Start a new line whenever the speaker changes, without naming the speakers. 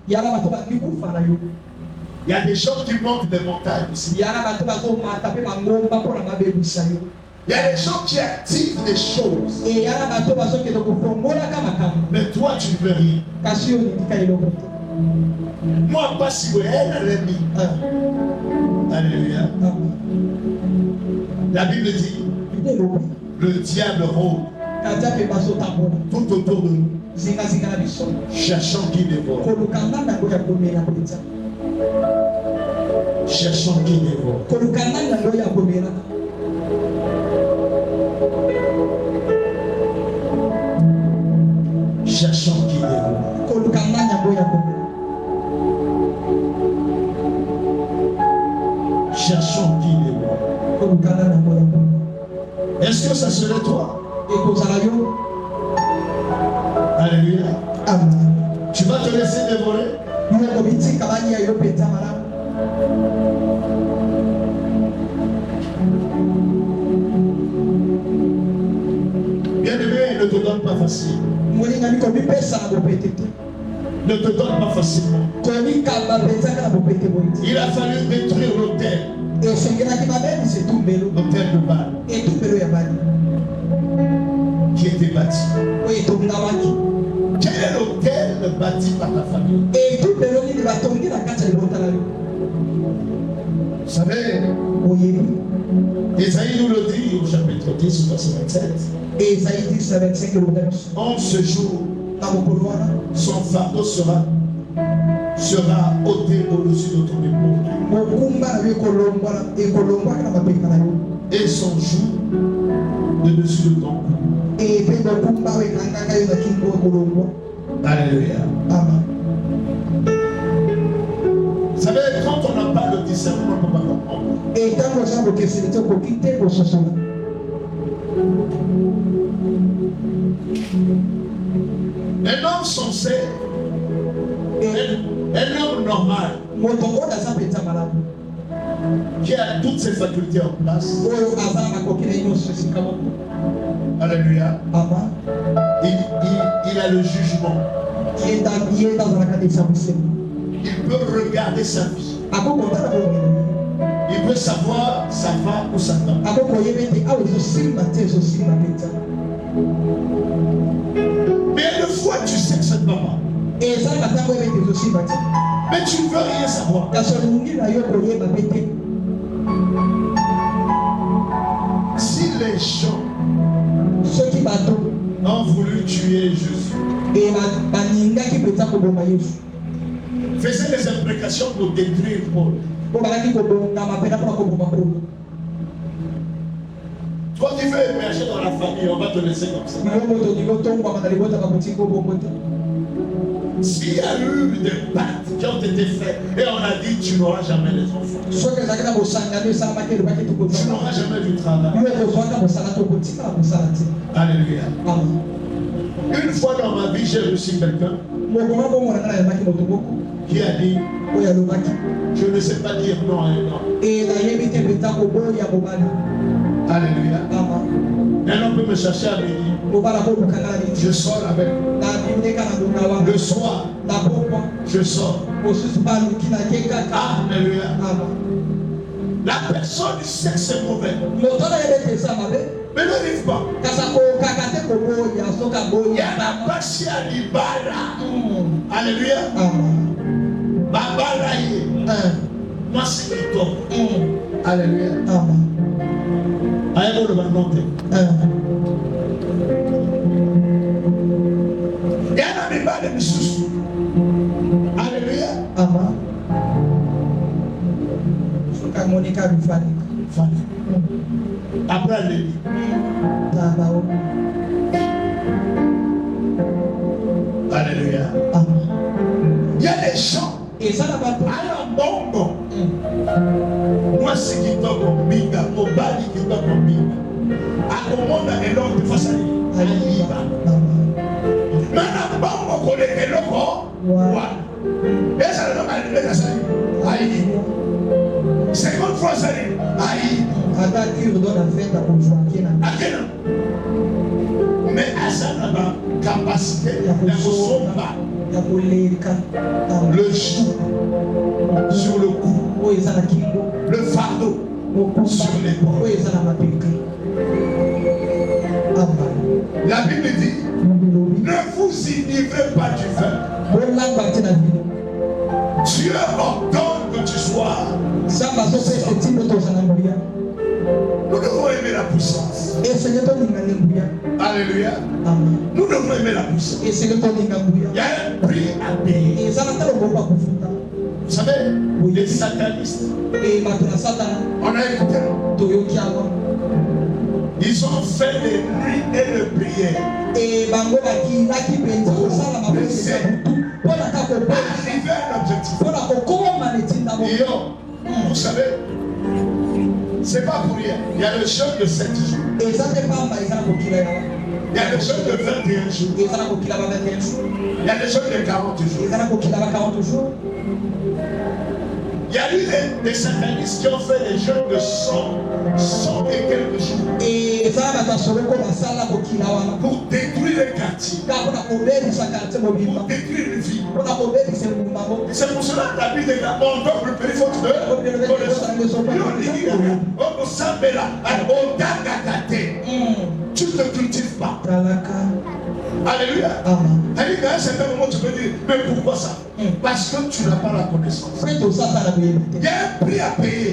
Il y a des gens qui montent des montagnes aussi. Il y a des gens qui activent des choses. Mais toi, tu ne veux rien. Moi, pas si vous êtes l'ennemi. Alléluia. La Bible dit, le diable rôde tout autour de nous, cherchant qui dévore. Cherchant qui dévore. Cherchant qui dévore. Cherchant qui dévore. Est-ce que ça serait toi? Alléluia. Tu vas te laisser dévorer? Bien-aimé, ne te donne pas facile. Ne te donne pas facilement. Il a fallu détruire l'autel. L'autel de Baal qui était bâti. Quel est l'autel bâti par ta famille? Vous savez, Ésaïe nous le dit au chapitre 10, verset 27. En ce jour, son fardeau sera ôté au-dessus de ton épaule. Et son joug de dessus de ton cou. Alléluia.
Amen.
Vous savez, quand on n'a pas le discernement, on ne peut pas comprendre. Un homme sensé, un homme normal, qui a toutes ses facultés en place. Alléluia. Il a le jugement. Il peut regarder sa vie. Il peut savoir ça va ou ça va. Mais une fois tu sais que ça ne va pas. Mais tu ne veux rien savoir. Si les gens ont voulu tuer Jésus, faisaient des imprécations pour détruire Paul. Quand tu veux émerger dans la famille, on va te laisser comme ça. S'il y a eu des pactes qui ont été faits et on a dit tu n'auras jamais les enfants, tu n'auras jamais du travail. Alléluia. Une fois dans ma vie, j'ai reçu quelqu'un qui a dit je ne sais pas dire non à un homme. Alléluia. Un homme peut me chercher à midi. Je sors avec. Le soir, je sors. Alléluia. La personne sait que c'est mauvais. Mais ne vive pas. Il y a la passion à l'ibara. Alléluia. Babaraye. Moi c'est le top. Alléluia. Aïe, le bannote. Il y a un débat de Missous. Alléluia.
Amen. Monica Bifani.
Après le lit. Alléluia.
Amen.
Il y a des gens.
Et ça n'a pas de
bongo. Moi, c'est qui tombe en binga. Mon bali qui tombe en binga. À comment on a un homme de face à lui. Maintenant, bongo qu'on est un homme. Et ça ne va pas aller à ça. Aïe. 50 fois ça. Aïe.
Attaque donne la fête à Conjoaquina.
Mais à ça, n'a pas capacité de se somba. le joug sur le cou, le fardeau sur l'épaule. La Bible dit, ne vous inivrez pas du vin. Dieu ordonne que tu sois. Nous devons aimer la puissance. Alléluia. Nous devons aimer la puissance. Il y a un prix à payer. Vous savez, les satanistes, on a écouté. Ils ont fait des nuits et de prières. Arriver à un objectif. Vous savez, c'est pas pour rien. Il y a le jeûne de 7 jours. Il y a le jeûne de 21 jours. Il y a le jeûne de 40 jours. Il y a eu des satanistes qui ont fait des jeûnes de 100 et quelques jours. Pour détruire les quartiers. Pour détruire les villes. C'est pour cela que la Bible dit mon peuple périt faute de tu ne te cultives pas. Alléluia. C'est-à-dire qu'à un certain moment, tu peux dire, mais pourquoi ça? Parce que tu n'as pas la connaissance. Il y a un prix à payer.